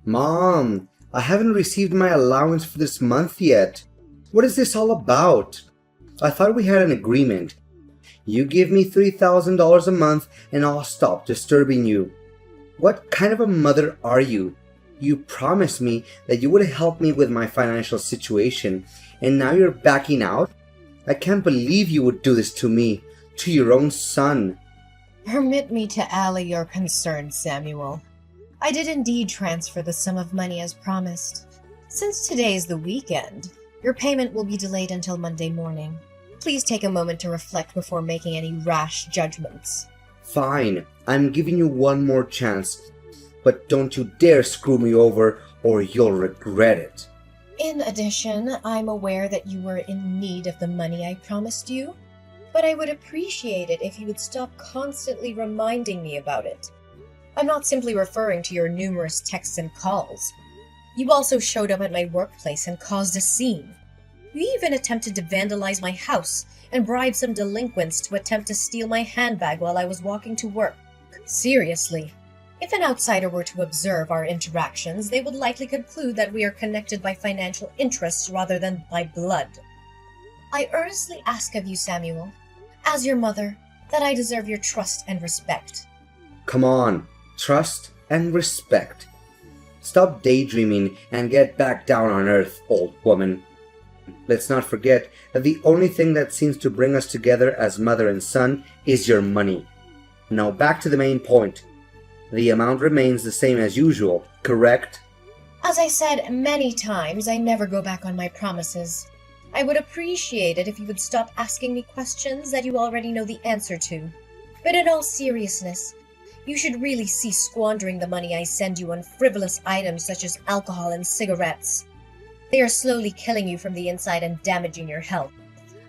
Mom, I haven't received my allowance for this month yet. What is this all about? I thought we had an agreement. You give me $3,000 a month and I'll stop disturbing you. What kind of a mother are you? You promised me that you would help me with my financial situation, and now you're backing out? I can't believe you would do this to me, to your own son. Permit me to allay your concerns, Samuel. I did indeed transfer the sum of money as promised. Since today is the weekend, your payment will be delayed until Monday morning. Please take a moment to reflect before making any rash judgments. Fine, I'm giving you one more chance, but don't you dare screw me over or you'll regret it. In addition, I'm aware that you were in need of the money I promised you, but I would appreciate it if you would stop constantly reminding me about it. I'm not simply referring to your numerous texts and calls. You also showed up at my workplace and caused a scene. You even attempted to vandalize my house and bribe some delinquents to attempt to steal my handbag while I was walking to work. Seriously, if an outsider were to observe our interactions, they would likely conclude that we are connected by financial interests rather than by blood. I earnestly ask of you, Samuel, as your mother, that I deserve your trust and respect. Come on, trust and respect. Stop daydreaming and get back down on earth, old woman. Let's not forget that the only thing that seems to bring us together as mother and son is your money. Now back to the main point. The amount remains the same as usual, correct? As I said many times, I never go back on my promises. I would appreciate it if you would stop asking me questions that you already know the answer to. But in all seriousness, you should really cease squandering the money I send you on frivolous items such as alcohol and cigarettes. They are slowly killing you from the inside and damaging your health.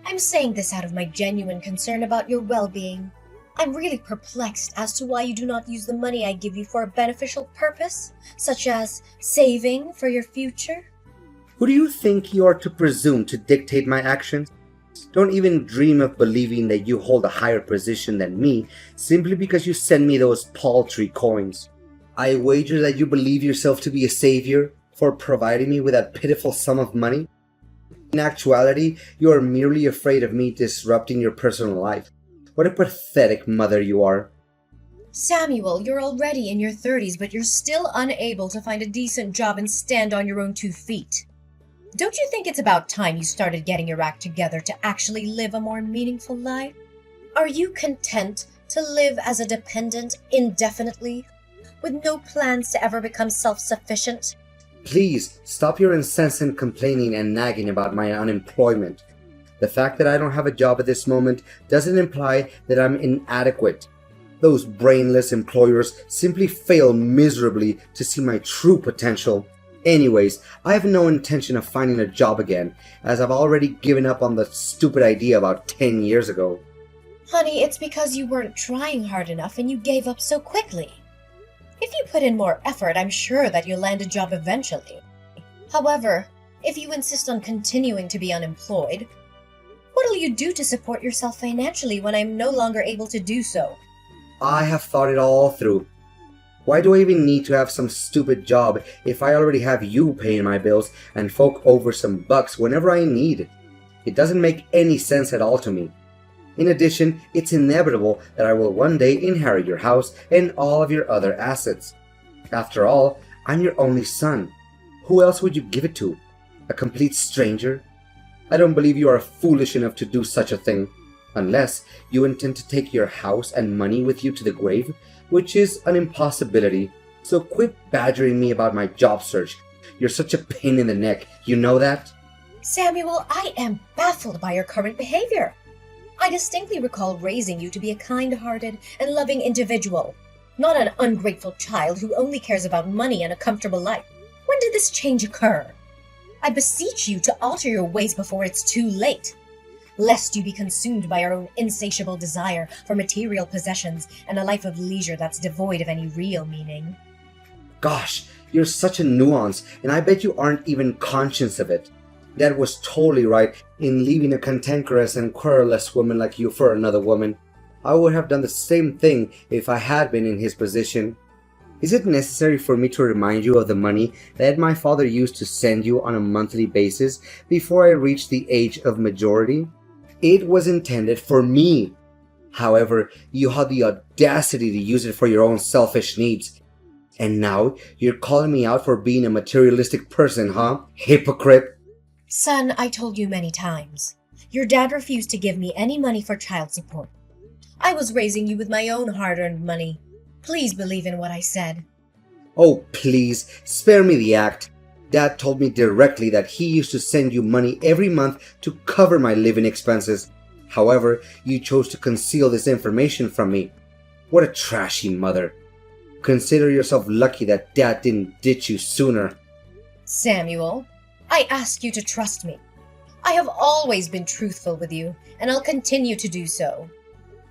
I'm saying this out of my genuine concern about your well-being. I'm really perplexed as to why you do not use the money I give you for a beneficial purpose, such as saving for your future. Who do you think you are to presume to dictate my actions? Don't even dream of believing that you hold a higher position than me simply because you send me those paltry coins. I wager that you believe yourself to be a savior for providing me with that pitiful sum of money. In actuality, you are merely afraid of me disrupting your personal life. What a pathetic mother you are. Samuel, you're already in your 30s, but you're still unable to find a decent job and stand on your own 2 feet. Don't you think it's about time you started getting your act together to actually live a more meaningful life? Are you content to live as a dependent indefinitely, with no plans to ever become self-sufficient? Please, stop your incessant complaining and nagging about my unemployment. The fact that I don't have a job at this moment doesn't imply that I'm inadequate. Those brainless employers simply fail miserably to see my true potential. Anyways, I have no intention of finding a job again, as I've already given up on the stupid idea about 10 years ago. Honey, it's because you weren't trying hard enough and you gave up so quickly. If you put in more effort, I'm sure that you'll land a job eventually. However, if you insist on continuing to be unemployed, what'll you do to support yourself financially when I'm no longer able to do so? I have thought it all through. Why do I even need to have some stupid job if I already have you paying my bills and fork over some bucks whenever I need? It doesn't make any sense at all to me. In addition, it's inevitable that I will one day inherit your house and all of your other assets. After all, I'm your only son. Who else would you give it to? A complete stranger? I don't believe you are foolish enough to do such a thing, unless you intend to take your house and money with you to the grave, which is an impossibility. So quit badgering me about my job search. You're such a pain in the neck, you know that? Samuel, I am baffled by your current behavior. I distinctly recall raising you to be a kind-hearted and loving individual, not an ungrateful child who only cares about money and a comfortable life. When did this change occur? I beseech you to alter your ways before it's too late, lest you be consumed by your own insatiable desire for material possessions and a life of leisure that's devoid of any real meaning. Gosh, you're such a nuance, and I bet you aren't even conscious of it. Dad was totally right in leaving a cantankerous and querulous woman like you for another woman. I would have done the same thing if I had been in his position. Is it necessary for me to remind you of the money that my father used to send you on a monthly basis before I reached the age of majority? It was intended for me. However, you had the audacity to use it for your own selfish needs. And now you're calling me out for being a materialistic person, huh? Hypocrite! Son, I told you many times. Your dad refused to give me any money for child support. I was raising you with my own hard-earned money. Please believe in what I said. Oh, please, spare me the act. Dad told me directly that he used to send you money every month to cover my living expenses. However, you chose to conceal this information from me. What a trashy mother. Consider yourself lucky that Dad didn't ditch you sooner. Samuel, I ask you to trust me. I have always been truthful with you, and I'll continue to do so.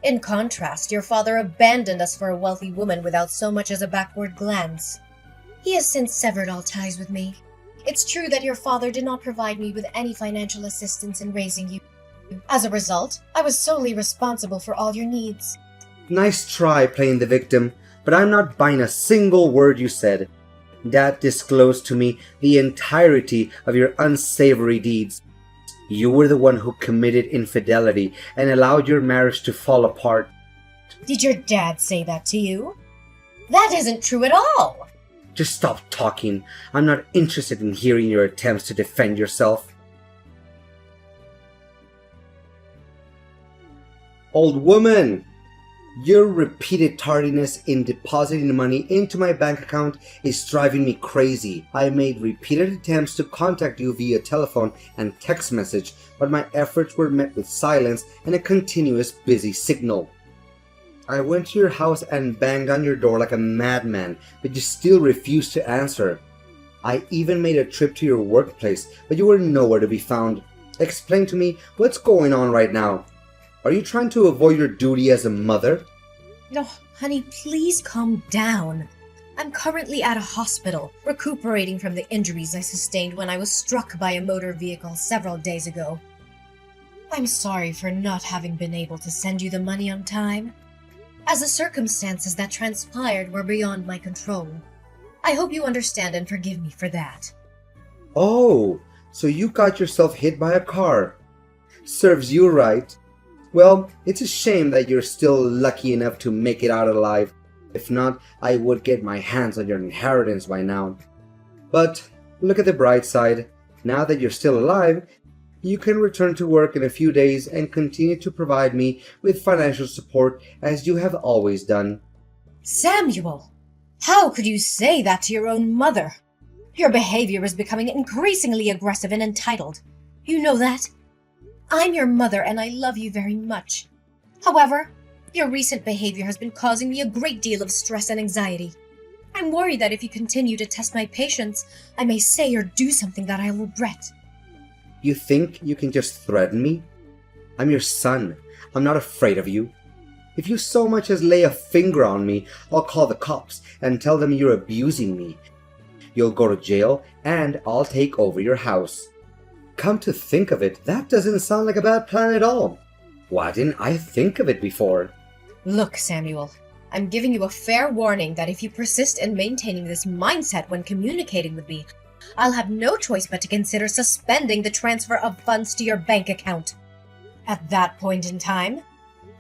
In contrast, your father abandoned us for a wealthy woman without so much as a backward glance. He has since severed all ties with me. It's true that your father did not provide me with any financial assistance in raising you. As a result, I was solely responsible for all your needs. Nice try playing the victim, but I'm not buying a single word you said. Dad disclosed to me the entirety of your unsavory deeds. You were the one who committed infidelity and allowed your marriage to fall apart. Did your dad say that to you? That isn't true at all! Just stop talking. I'm not interested in hearing your attempts to defend yourself. Old woman! Your repeated tardiness in depositing money into my bank account is driving me crazy. I made repeated attempts to contact you via telephone and text message, but my efforts were met with silence and a continuous busy signal. I went to your house and banged on your door like a madman, but you still refused to answer. I even made a trip to your workplace, but you were nowhere to be found. Explain to me what's going on right now. Are you trying to avoid your duty as a mother? No, honey, please calm down. I'm currently at a hospital, recuperating from the injuries I sustained when I was struck by a motor vehicle several days ago. I'm sorry for not having been able to send you the money on time, as the circumstances that transpired were beyond my control. I hope you understand and forgive me for that. Oh, so you got yourself hit by a car. Serves you right. Well, it's a shame that you're still lucky enough to make it out alive. If not, I would get my hands on your inheritance by now. But look at the bright side. Now that you're still alive, you can return to work in a few days and continue to provide me with financial support as you have always done. Samuel, how could you say that to your own mother? Your behavior is becoming increasingly aggressive and entitled. You know that? I'm your mother and I love you very much. However, your recent behavior has been causing me a great deal of stress and anxiety. I'm worried that if you continue to test my patience, I may say or do something that I'll regret. You think you can just threaten me? I'm your son. I'm not afraid of you. If you so much as lay a finger on me, I'll call the cops and tell them you're abusing me. You'll go to jail and I'll take over your house. Come to think of it, that doesn't sound like a bad plan at all. Why didn't I think of it before? Look, Samuel, I'm giving you a fair warning that if you persist in maintaining this mindset when communicating with me, I'll have no choice but to consider suspending the transfer of funds to your bank account. At that point in time,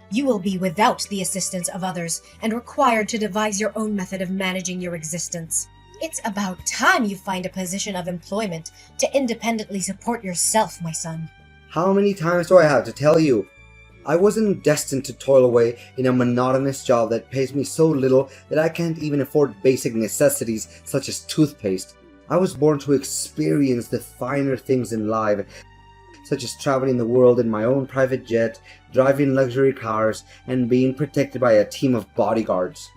you will be without the assistance of others and required to devise your own method of managing your existence. It's about time you find a position of employment to independently support yourself, my son. How many times do I have to tell you? I wasn't destined to toil away in a monotonous job that pays me so little that I can't even afford basic necessities such as toothpaste. I was born to experience the finer things in life, such as traveling the world in my own private jet, driving luxury cars, and being protected by a team of bodyguards.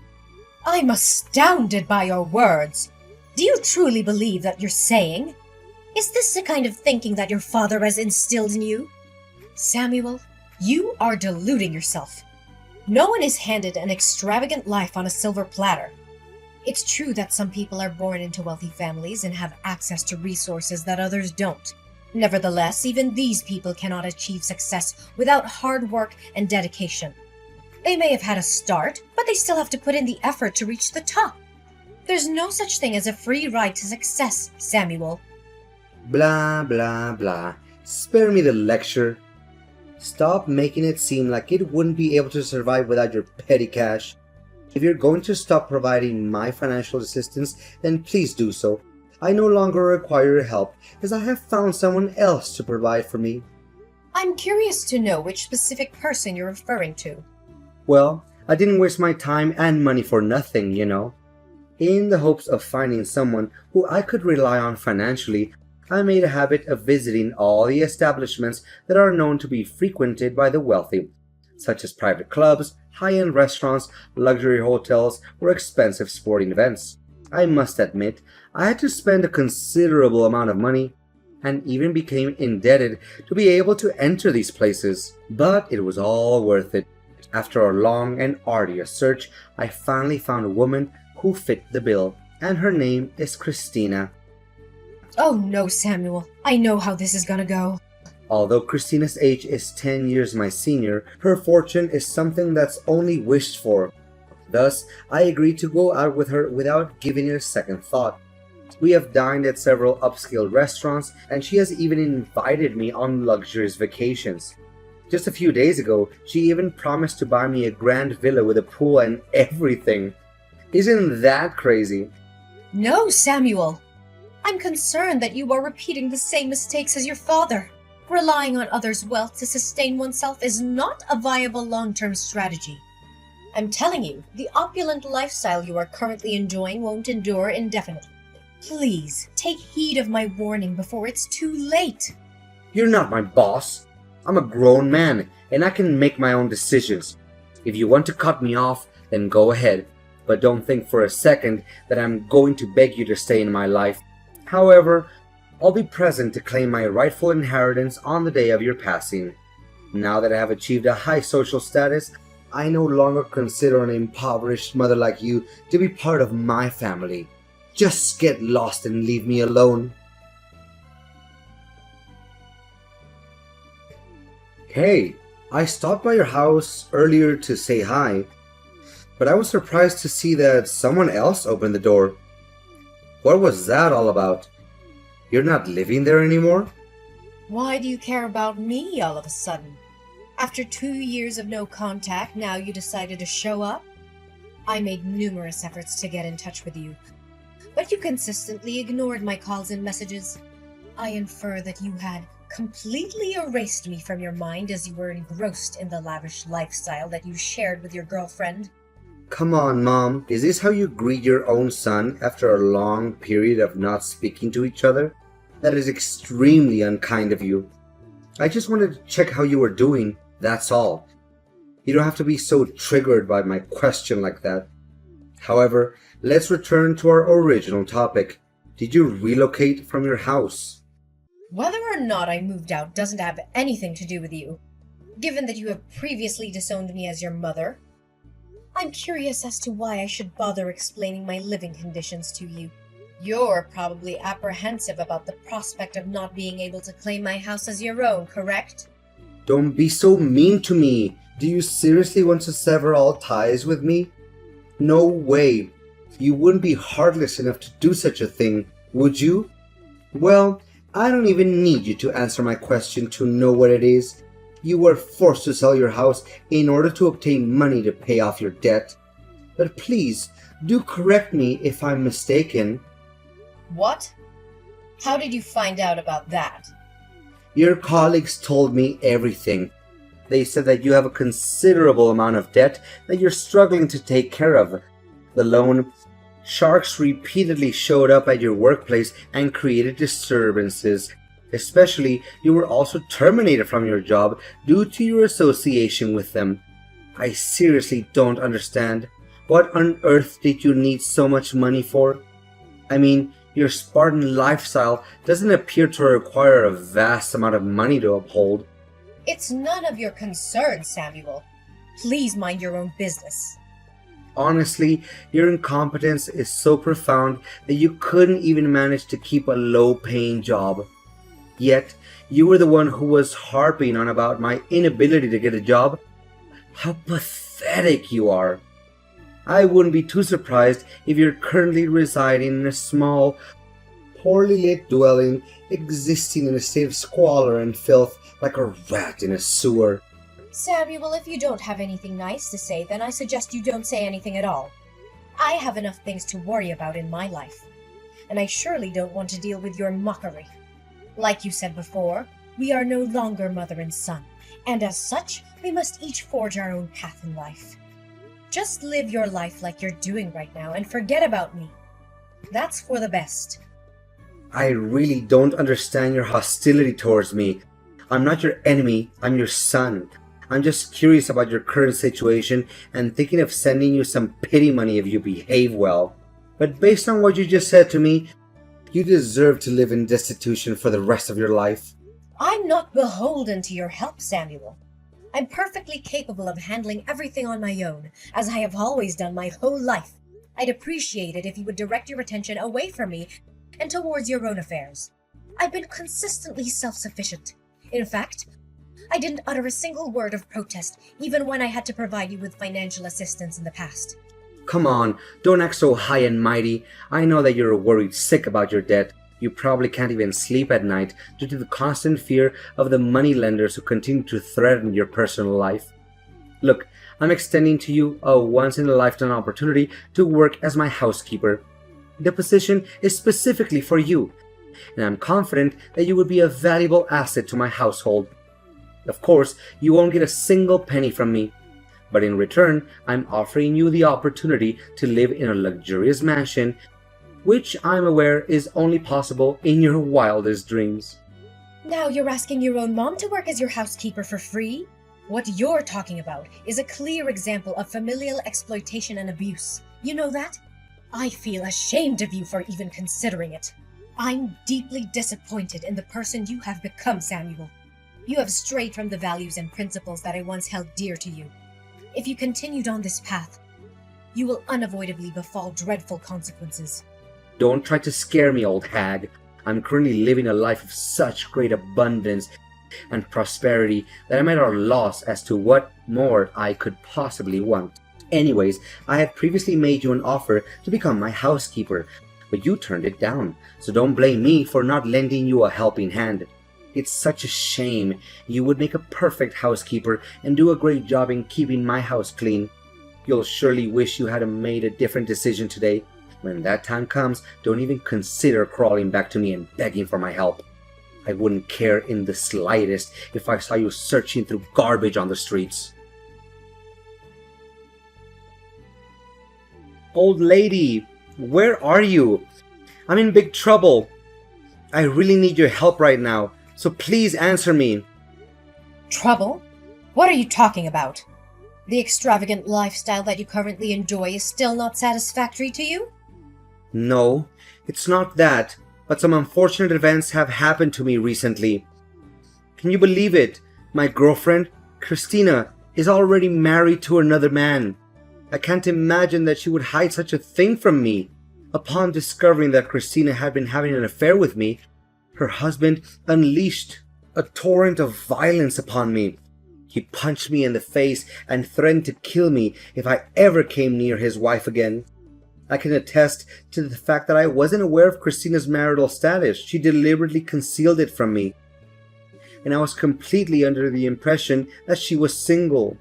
I'm astounded by your words. Do you truly believe that you're saying? Is this the kind of thinking that your father has instilled in you? Samuel, you are deluding yourself. No one is handed an extravagant life on a silver platter. It's true that some people are born into wealthy families and have access to resources that others don't. Nevertheless, even these people cannot achieve success without hard work and dedication. They may have had a start, but they still have to put in the effort to reach the top. There's no such thing as a free ride to success, Samuel. Blah, blah, blah. Spare me the lecture. Stop making it seem like it wouldn't be able to survive without your petty cash. If you're going to stop providing my financial assistance, then please do so. I no longer require your help, as I have found someone else to provide for me. I'm curious to know which specific person you're referring to. Well, I didn't waste my time and money for nothing, you know. In the hopes of finding someone who I could rely on financially, I made a habit of visiting all the establishments that are known to be frequented by the wealthy, such as private clubs, high-end restaurants, luxury hotels, or expensive sporting events. I must admit, I had to spend a considerable amount of money, and even became indebted to be able to enter these places. But it was all worth it. After a long and arduous search, I finally found a woman who fit the bill, and her name is Christina. Oh no, Samuel. I know how this is gonna go. Although Christina's age is 10 years my senior, her fortune is something that's only wished for. Thus, I agreed to go out with her without giving it a second thought. We have dined at several upscale restaurants, and she has even invited me on luxurious vacations. Just a few days ago, she even promised to buy me a grand villa with a pool and everything. Isn't that crazy? No, Samuel. I'm concerned that you are repeating the same mistakes as your father. Relying on others' wealth to sustain oneself is not a viable long-term strategy. I'm telling you, the opulent lifestyle you are currently enjoying won't endure indefinitely. Please, take heed of my warning before it's too late. You're not my boss. I'm a grown man, and I can make my own decisions. If you want to cut me off, then go ahead. But don't think for a second that I'm going to beg you to stay in my life. However, I'll be present to claim my rightful inheritance on the day of your passing. Now that I have achieved a high social status, I no longer consider an impoverished mother like you to be part of my family. Just get lost and leave me alone. Hey, I stopped by your house earlier to say hi, but I was surprised to see that someone else opened the door. What was that all about? You're not living there anymore? Why do you care about me all of a sudden? After 2 years of no contact, now you decided to show up? I made numerous efforts to get in touch with you, but you consistently ignored my calls and messages. I infer that you had completely erased me from your mind as you were engrossed in the lavish lifestyle that you shared with your girlfriend. Come on, Mom. Is this how you greet your own son after a long period of not speaking to each other? That is extremely unkind of you. I just wanted to check how you were doing, that's all. You don't have to be so triggered by my question like that. However, let's return to our original topic. Did you relocate from your house? Whether or not I moved out doesn't have anything to do with you, given that you have previously disowned me as your mother. I'm curious as to why I should bother explaining my living conditions to you. You're probably apprehensive about the prospect of not being able to claim my house as your own, correct? Don't be so mean to me. Do you seriously want to sever all ties with me? No way. You wouldn't be heartless enough to do such a thing, would you? Well, I don't even need you to answer my question to know what it is. You were forced to sell your house in order to obtain money to pay off your debt. But please, do correct me if I'm mistaken. What? How did you find out about that? Your colleagues told me everything. They said that you have a considerable amount of debt that you're struggling to take care of. The loan sharks repeatedly showed up at your workplace and created disturbances. Especially, you were also terminated from your job due to your association with them. I seriously don't understand. What on earth did you need so much money for? I mean, your Spartan lifestyle doesn't appear to require a vast amount of money to uphold. It's none of your concern, Samuel. Please mind your own business. Honestly, your incompetence is so profound that you couldn't even manage to keep a low-paying job. Yet, you were the one who was harping on about my inability to get a job. How pathetic you are. I wouldn't be too surprised if you're currently residing in a small, poorly lit dwelling, existing in a state of squalor and filth like a rat in a sewer. Samuel, if you don't have anything nice to say, then I suggest you don't say anything at all. I have enough things to worry about in my life, and I surely don't want to deal with your mockery. Like you said before, we are no longer mother and son, and as such, we must each forge our own path in life. Just live your life like you're doing right now and forget about me. That's for the best. I really don't understand your hostility towards me. I'm not your enemy, I'm your son. I'm just curious about your current situation and thinking of sending you some pity money if you behave well. But based on what you just said to me, you deserve to live in destitution for the rest of your life. I'm not beholden to your help, Samuel. I'm perfectly capable of handling everything on my own, as I have always done my whole life. I'd appreciate it if you would direct your attention away from me and towards your own affairs. I've been consistently self-sufficient. In fact, I didn't utter a single word of protest, even when I had to provide you with financial assistance in the past. Come on, don't act so high and mighty. I know that you're worried sick about your debt. You probably can't even sleep at night due to the constant fear of the moneylenders who continue to threaten your personal life. Look, I'm extending to you a once-in-a-lifetime opportunity to work as my housekeeper. The position is specifically for you, and I'm confident that you would be a valuable asset to my household. Of course, you won't get a single penny from me, but in return, I'm offering you the opportunity to live in a luxurious mansion, which I'm aware is only possible in your wildest dreams. Now you're asking your own mom to work as your housekeeper for free? What you're talking about is a clear example of familial exploitation and abuse. You know that? I feel ashamed of you for even considering it. I'm deeply disappointed in the person you have become, Samuel. You have strayed from the values and principles that I once held dear to you. If you continued on this path, you will unavoidably befall dreadful consequences. Don't try to scare me, old hag. I'm currently living a life of such great abundance and prosperity that I'm at a loss as to what more I could possibly want. Anyways, I had previously made you an offer to become my housekeeper, but you turned it down, so don't blame me for not lending you a helping hand. It's such a shame. You would make a perfect housekeeper and do a great job in keeping my house clean. You'll surely wish you had made a different decision today. When that time comes, don't even consider crawling back to me and begging for my help. I wouldn't care in the slightest if I saw you searching through garbage on the streets. Old lady, where are you? I'm in big trouble. I really need your help right now, so please answer me. Trouble? What are you talking about? The extravagant lifestyle that you currently enjoy is still not satisfactory to you? No, it's not that, but some unfortunate events have happened to me recently. Can you believe it? My girlfriend, Christina, is already married to another man. I can't imagine that she would hide such a thing from me. Upon discovering that Christina had been having an affair with me, her husband unleashed a torrent of violence upon me. He punched me in the face and threatened to kill me if I ever came near his wife again. I can attest to the fact that I wasn't aware of Christina's marital status. She deliberately concealed it from me, and I was completely under the impression that she was single.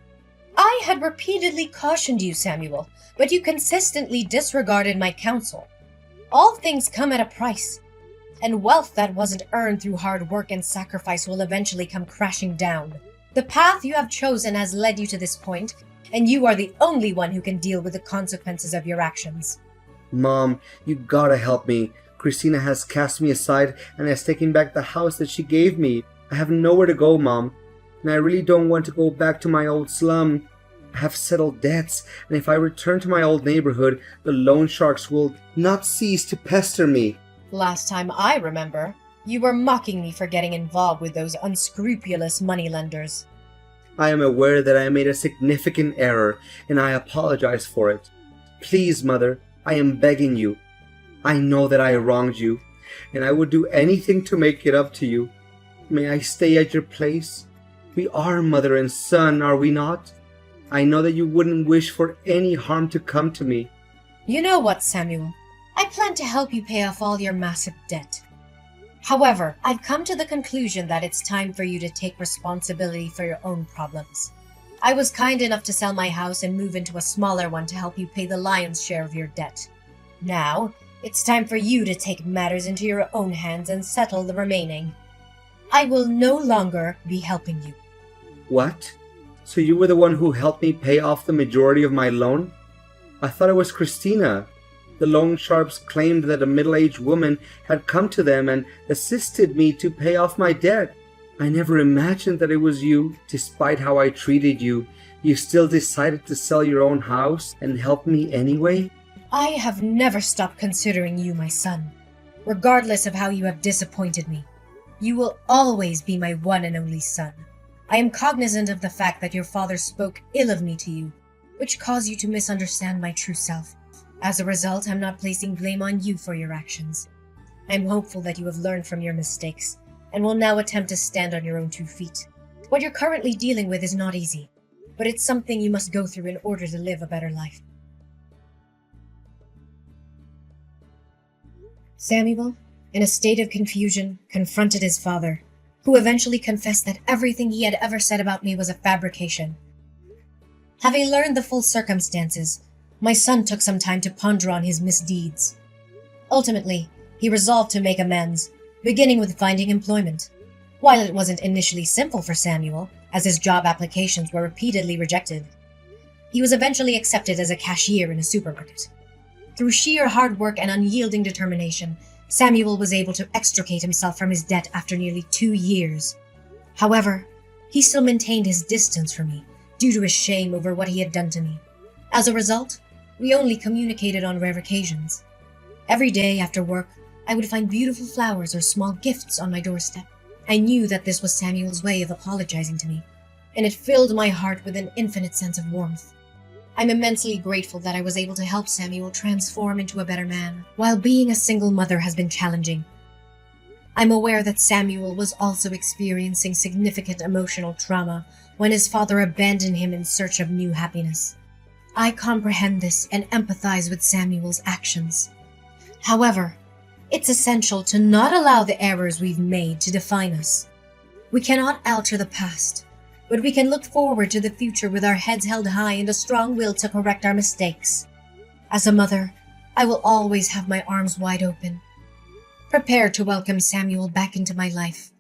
I had repeatedly cautioned you, Samuel, but you consistently disregarded my counsel. All things come at a price, and wealth that wasn't earned through hard work and sacrifice will eventually come crashing down. The path you have chosen has led you to this point, and you are the only one who can deal with the consequences of your actions. Mom, you gotta help me. Christina has cast me aside and has taken back the house that she gave me. I have nowhere to go, Mom, and I really don't want to go back to my old slum. I have settled debts, and if I return to my old neighborhood, the loan sharks will not cease to pester me. Last time I remember, you were mocking me for getting involved with those unscrupulous moneylenders. I am aware that I made a significant error, and I apologize for it. Please, Mother, I am begging you. I know that I wronged you, and I would do anything to make it up to you. May I stay at your place? We are mother and son, are we not? I know that you wouldn't wish for any harm to come to me. You know what, Samuel? I plan to help you pay off all your massive debt. However, I've come to the conclusion that it's time for you to take responsibility for your own problems. I was kind enough to sell my house and move into a smaller one to help you pay the lion's share of your debt. Now, it's time for you to take matters into your own hands and settle the remaining. I will no longer be helping you. What? So you were the one who helped me pay off the majority of my loan? I thought it was Christina. The loan sharps claimed that a middle-aged woman had come to them and assisted me to pay off my debt. I never imagined that it was you. Despite how I treated you, you still decided to sell your own house and help me anyway? I have never stopped considering you my son. Regardless of how you have disappointed me, you will always be my one and only son. I am cognizant of the fact that your father spoke ill of me to you, which caused you to misunderstand my true self. As a result, I'm not placing blame on you for your actions. I'm hopeful that you have learned from your mistakes and will now attempt to stand on your own 2 feet. What you're currently dealing with is not easy, but it's something you must go through in order to live a better life. Samuel, in a state of confusion, confronted his father, who eventually confessed that everything he had ever said about me was a fabrication. Having learned the full circumstances, my son took some time to ponder on his misdeeds. Ultimately, he resolved to make amends, beginning with finding employment. While it wasn't initially simple for Samuel, as his job applications were repeatedly rejected, he was eventually accepted as a cashier in a supermarket. Through sheer hard work and unyielding determination, Samuel was able to extricate himself from his debt after nearly 2 years. However, he still maintained his distance from me, due to his shame over what he had done to me. As a result, we only communicated on rare occasions. Every day after work, I would find beautiful flowers or small gifts on my doorstep. I knew that this was Samuel's way of apologizing to me, and it filled my heart with an infinite sense of warmth. I'm immensely grateful that I was able to help Samuel transform into a better man. While being a single mother has been challenging, I'm aware that Samuel was also experiencing significant emotional trauma when his father abandoned him in search of new happiness. I comprehend this and empathize with Samuel's actions. However, it's essential to not allow the errors we've made to define us. We cannot alter the past, but we can look forward to the future with our heads held high and a strong will to correct our mistakes. As a mother, I will always have my arms wide open, prepared to welcome Samuel back into my life.